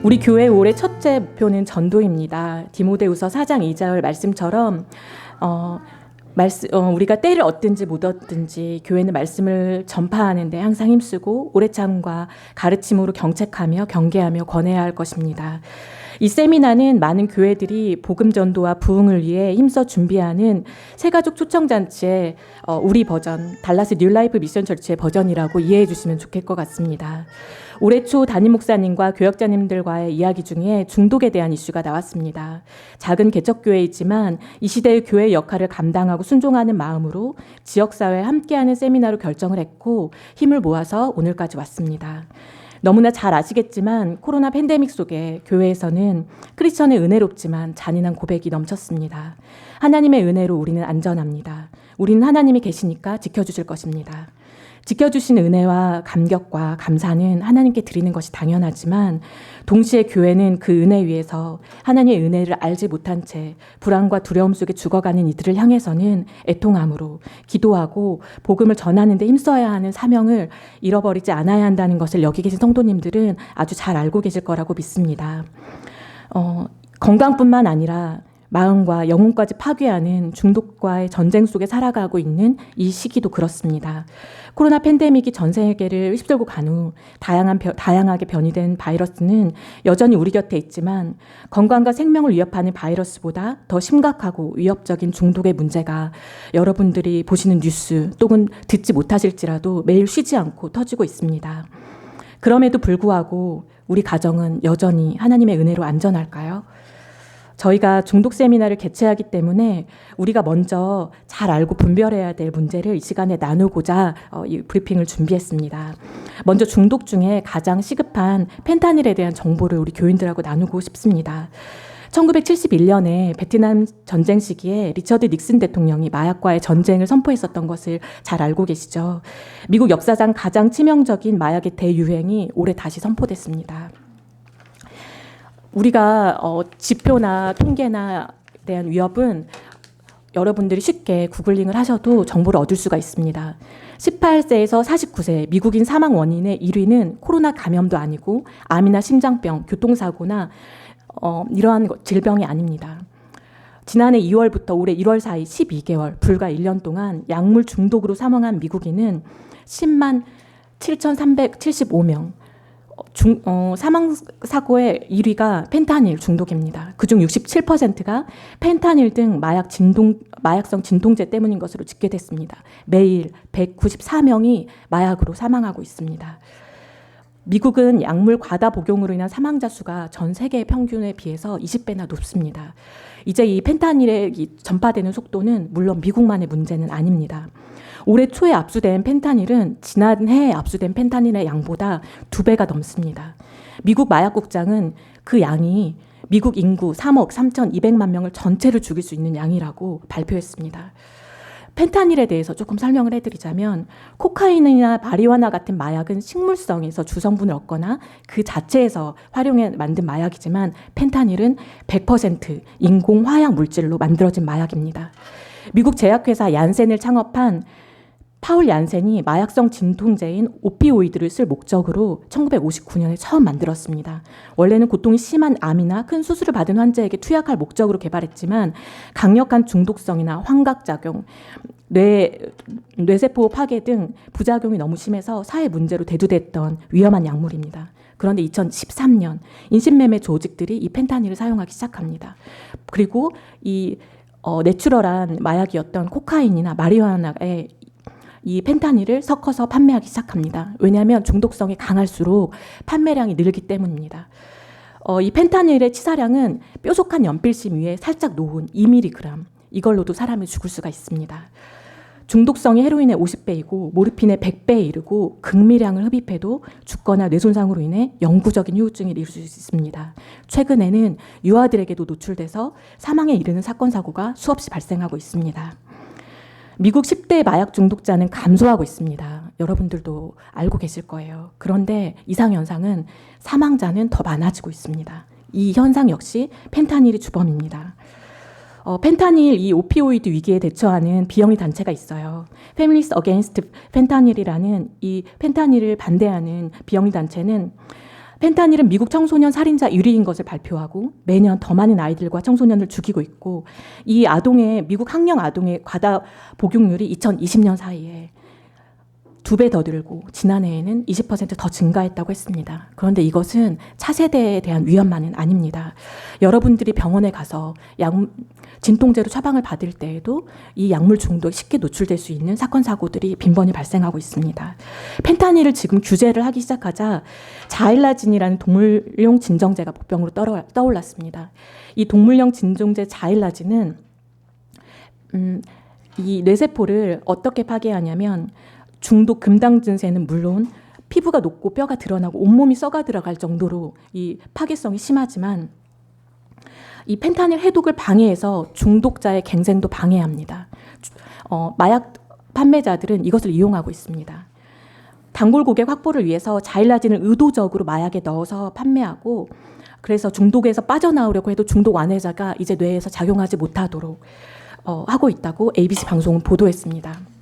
우리 교회 올해 첫째 목표는 전도입니다. 디모데후서 4장 2절 말씀처럼 우리가 때를 얻든지 못 얻든지 교회는 말씀을 전파하는 데 항상 힘쓰고 오래 참과 가르침으로 경책하며 경계하며 권해야 할 것입니다. 이 세미나는 많은 교회들이 복음 전도와 부흥을 위해 힘써 준비하는 새가족 초청잔치의 우리 버전, 달라스 뉴라이프 미션 철치의 버전이라고 이해해 주시면 좋을 것 같습니다. 올해 초 담임 목사님과 교역자님들과의 이야기 중에 중독에 대한 이슈가 나왔습니다. 작은 개척교회이지만 이 시대의 교회의 역할을 감당하고 순종하는 마음으로 지역사회에 함께하는 세미나로 결정을 했고 힘을 모아서 오늘까지 왔습니다. 너무나 잘 아시겠지만 코로나 팬데믹 속에 교회에서는 크리스천의 은혜롭지만 잔인한 고백이 넘쳤습니다. 하나님의 은혜로 우리는 안전합니다. 우리는 하나님이 계시니까 지켜주실 것입니다. 지켜주신 은혜와 감격과 감사는 하나님께 드리는 것이 당연하지만 동시에 교회는 그 은혜 위에서 하나님의 은혜를 알지 못한 채 불안과 두려움 속에 죽어가는 이들을 향해서는 애통함으로 기도하고 복음을 전하는 데 힘써야 하는 사명을 잃어버리지 않아야 한다는 것을 여기 계신 성도님들은 아주 잘 알고 계실 거라고 믿습니다. 건강뿐만 아니라 마음과 영혼까지 파괴하는 중독과의 전쟁 속에 살아가고 있는 이 시기도 그렇습니다. 코로나 팬데믹이 전 세계를 휩쓸고 간 후 다양하게 변이된 바이러스는 여전히 우리 곁에 있지만 건강과 생명을 위협하는 바이러스보다 더 심각하고 위협적인 중독의 문제가 여러분들이 보시는 뉴스 또는 듣지 못하실지라도 매일 쉬지 않고 터지고 있습니다. 그럼에도 불구하고 우리 가정은 여전히 하나님의 은혜로 안전할까요? 저희가 중독 세미나를 개최하기 때문에 우리가 먼저 잘 알고 분별해야 될 문제를 이 시간에 나누고자 이 브리핑을 준비했습니다. 먼저 중독 중에 가장 시급한 펜타닐에 대한 정보를 우리 교인들하고 나누고 싶습니다. 1971년에 베트남 전쟁 시기에 리처드 닉슨 대통령이 마약과의 전쟁을 선포했었던 것을 잘 알고 계시죠? 미국 역사상 가장 치명적인 마약의 대유행이 올해 다시 선포됐습니다. 우리가 지표나 통계나 대한 위협은 여러분들이 쉽게 구글링을 하셔도 정보를 얻을 수가 있습니다. 18세에서 49세 미국인 사망 원인의 1위는 코로나 감염도 아니고 암이나 심장병, 교통사고나 이러한 질병이 아닙니다. 지난해 2월부터 올해 1월 사이 12개월, 불과 1년 동안 약물 중독으로 사망한 미국인은 10만 7,375명, 사망 사고의 1위가 펜타닐 중독입니다. 그중 67%가 펜타닐 등 마약성 진통제 때문인 것으로 집계됐습니다. 매일 194명이 마약으로 사망하고 있습니다. 미국은 약물 과다 복용으로 인한 사망자 수가 전 세계 평균에 비해서 20배나 높습니다. 이제 이 펜타닐이 전파되는 속도는 물론 미국만의 문제는 아닙니다. 올해 초에 압수된 펜타닐은 지난해 압수된 펜타닐의 양보다 2배가 넘습니다. 미국 마약국장은 그 양이 미국 인구 3억 3,200만 명을 전체를 죽일 수 있는 양이라고 발표했습니다. 펜타닐에 대해서 조금 설명을 해드리자면 코카인이나 마리화나 같은 마약은 식물성에서 주성분을 얻거나 그 자체에서 활용해 만든 마약이지만 펜타닐은 100% 인공 화학 물질로 만들어진 마약입니다. 미국 제약회사 얀센을 창업한 파울 얀센이 마약성 진통제인 오피오이드를 쓸 목적으로 1959년에 처음 만들었습니다. 원래는 고통이 심한 암이나 큰 수술을 받은 환자에게 투약할 목적으로 개발했지만 강력한 중독성이나 환각작용, 뇌세포 파괴 등 부작용이 너무 심해서 사회 문제로 대두됐던 위험한 약물입니다. 그런데 2013년 인신매매 조직들이 이 펜타닐을 사용하기 시작합니다. 그리고 이 내추럴한 마약이었던 코카인이나 마리화나에 이 펜타닐을 섞어서 판매하기 시작합니다. 왜냐하면 중독성이 강할수록 판매량이 늘기 때문입니다. 이 펜타닐의 치사량은 뾰족한 연필심 위에 살짝 놓은 2mg, 이걸로도 사람이 죽을 수가 있습니다. 중독성이 헤로인의 50배이고 모르핀의 100배에 이르고 극미량을 흡입해도 죽거나 뇌손상으로 인해 영구적인 후유증을 이룰 수 있습니다. 최근에는 유아들에게도 노출돼서 사망에 이르는 사건 사고가 수없이 발생하고 있습니다. 미국 10대 마약 중독자는 감소하고 있습니다. 여러분들도 알고 계실 거예요. 그런데 이상현상은 사망자는 더 많아지고 있습니다. 이 현상 역시 펜타닐이 주범입니다. 펜타닐 이 오피오이드 위기에 대처하는 비영리 단체가 있어요. Families Against Fentanyl이라는 이 펜타닐을 반대하는 비영리 단체는 펜타닐은 미국 청소년 살인자 1위인 것을 발표하고 매년 더 많은 아이들과 청소년을 죽이고 있고 이 미국 학령 아동의 과다 복용률이 2020년 사이에 2배 더 늘고 지난해에는 20% 더 증가했다고 했습니다. 그런데 이것은 차세대에 대한 위험만은 아닙니다. 여러분들이 병원에 가서 진통제로 처방을 받을 때에도 이 약물 중독에 쉽게 노출될 수 있는 사건 사고들이 빈번히 발생하고 있습니다. 펜타닐을 지금 규제를 하기 시작하자 자일라진이라는 동물용 진정제가 복병으로 떠올랐습니다. 이 동물용 진정제 자일라진은 이 뇌세포를 어떻게 파괴하냐면 중독 금당 증세는 물론 피부가 녹고 뼈가 드러나고 온몸이 썩어 들어갈 정도로 이 파괴성이 심하지만 이 펜타닐 해독을 방해해서 중독자의 갱생도 방해합니다. 마약 판매자들은 이것을 이용하고 있습니다. 단골 고객 확보를 위해서 자일라진을 의도적으로 마약에 넣어서 판매하고 그래서 중독에서 빠져나오려고 해도 중독 완화제가 이제 뇌에서 작용하지 못하도록 하고 있다고 ABC 방송은 보도했습니다.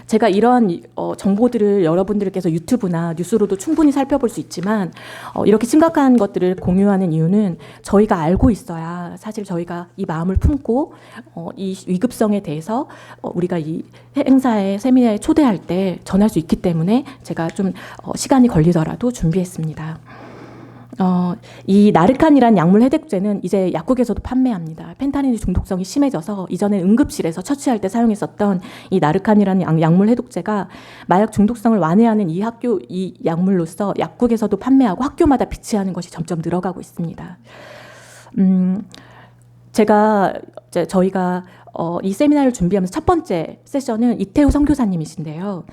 제가 이런 정보들을 여러분들께서 유튜브나 뉴스로도 충분히 살펴볼 수 있지만 이렇게 심각한 것들을 공유하는 이유는 저희가 알고 있어야 사실 저희가 이 마음을 품고 이 위급성에 대해서 우리가 이 행사에 세미나에 초대할 때 전할 수 있기 때문에 제가 좀 시간이 걸리더라도 준비했습니다. 이 나르칸이라는 약물 해독제는 이제 약국에서도 판매합니다. 펜타닐 중독성이 심해져서 이전에 응급실에서 처치할 때 사용했었던 이 나르칸이라는 약물 해독제가 마약 중독성을 완화하는 이 약물로서 약국에서도 판매하고 학교마다 비치하는 것이 점점 늘어가고 있습니다. 저희가 이 세미나를 준비하면서 첫 번째 세션은 이태우 선교사님이신데요.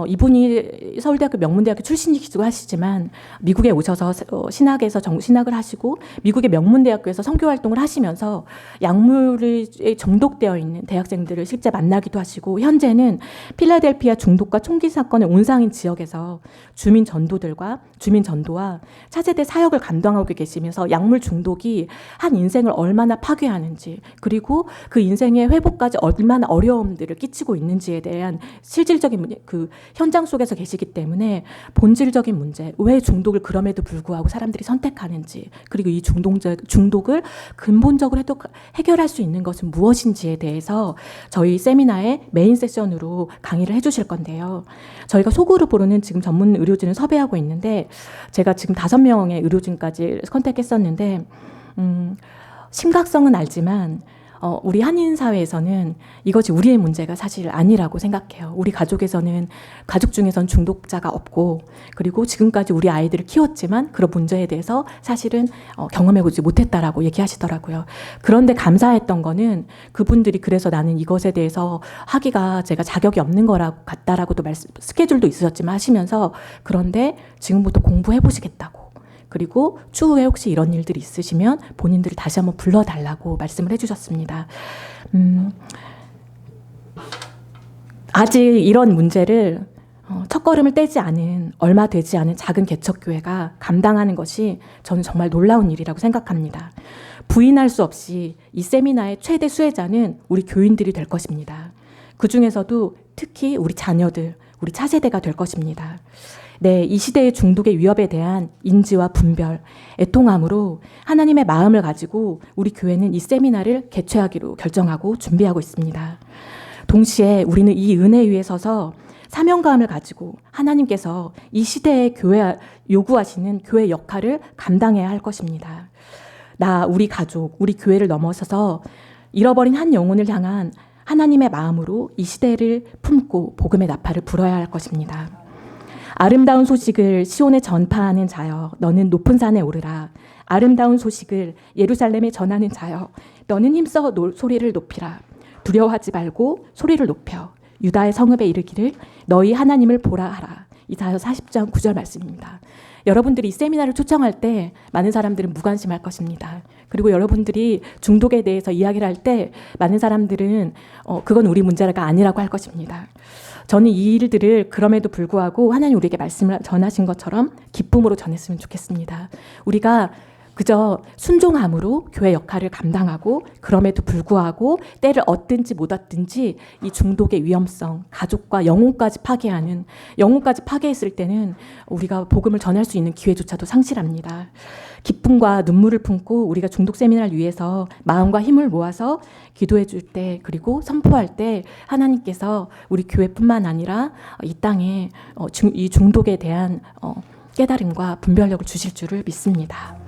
이분이 서울대학교 명문대학교 출신이시고 하시지만 미국에 오셔서 신학에서 신학을 하시고 미국의 명문대학교에서 선교활동을 하시면서 약물에 중독되어 있는 대학생들을 실제 만나기도 하시고 현재는 필라델피아 중독과 총기 사건의 온상인 지역에서 주민 전도와 차세대 사역을 감당하고 계시면서 약물 중독이 한 인생을 얼마나 파괴하는지 그리고 그 인생의 회복까지 얼마나 어려움들을 끼치고 있는지에 대한 실질적인 그 현장 속에서 계시기 때문에 본질적인 문제, 왜 중독을 그럼에도 불구하고 사람들이 선택하는지 그리고 이 중독을 근본적으로 해결할 수 있는 것은 무엇인지에 대해서 저희 세미나의 메인 세션으로 강의를 해주실 건데요. 저희가 소그룹으로는 지금 전문 의료진을 섭외하고 있는데 제가 지금 5명의 의료진까지 컨택했었는데 심각성은 알지만 우리 한인 사회에서는 이것이 우리의 문제가 사실 아니라고 생각해요. 우리 가족 중에서는 중독자가 없고 그리고 지금까지 우리 아이들을 키웠지만 그런 문제에 대해서 사실은 경험해보지 못했다라고 얘기하시더라고요. 그런데 감사했던 거는 그분들이 그래서 나는 이것에 대해서 하기가 제가 자격이 없는 거라고 같다라고도 스케줄도 있으셨지만 하시면서 그런데 지금부터 공부해보시겠다고 그리고 추후에 혹시 이런 일들이 있으시면 본인들을 다시 한번 불러달라고 말씀을 해주셨습니다. 아직 이런 문제를 첫걸음을 떼지 않은 얼마 되지 않은 작은 개척교회가 감당하는 것이 저는 정말 놀라운 일이라고 생각합니다. 부인할 수 없이 이 세미나의 최대 수혜자는 우리 교인들이 될 것입니다. 그 중에서도 특히 우리 자녀들, 우리 차세대가 될 것입니다. 네, 이 시대의 중독의 위협에 대한 인지와 분별, 애통함으로 하나님의 마음을 가지고 우리 교회는 이 세미나를 개최하기로 결정하고 준비하고 있습니다. 동시에 우리는 이 은혜 위에 서서 사명감을 가지고 하나님께서 이 시대의 교회 요구하시는 교회 역할을 감당해야 할 것입니다. 우리 가족, 우리 교회를 넘어서서 잃어버린 한 영혼을 향한 하나님의 마음으로 이 시대를 품고 복음의 나팔을 불어야 할 것입니다. 아름다운 소식을 시온에 전파하는 자여 너는 높은 산에 오르라. 아름다운 소식을 예루살렘에 전하는 자여 너는 힘써 소리를 높이라. 두려워하지 말고 소리를 높여 유다의 성읍에 이르기를 너희 하나님을 보라 하라. 이사야 40장 9절 말씀입니다. 여러분들이 이 세미나를 초청할 때 많은 사람들은 무관심할 것입니다. 그리고 여러분들이 중독에 대해서 이야기를 할 때 많은 사람들은 그건 우리 문제가 아니라고 할 것입니다. 저는 이 일들을 그럼에도 불구하고 하나님 우리에게 말씀을 전하신 것처럼 기쁨으로 전했으면 좋겠습니다. 우리가 그저 순종함으로 교회 역할을 감당하고 그럼에도 불구하고 때를 얻든지 못 얻든지 이 중독의 위험성, 가족과 영혼까지 파괴하는 영혼까지 파괴했을 때는 우리가 복음을 전할 수 있는 기회조차도 상실합니다. 기쁨과 눈물을 품고 우리가 중독 세미나를 위해서 마음과 힘을 모아서 기도해 줄 때 그리고 선포할 때 하나님께서 우리 교회뿐만 아니라 이 땅에 이 중독에 대한 깨달음과 분별력을 주실 줄을 믿습니다.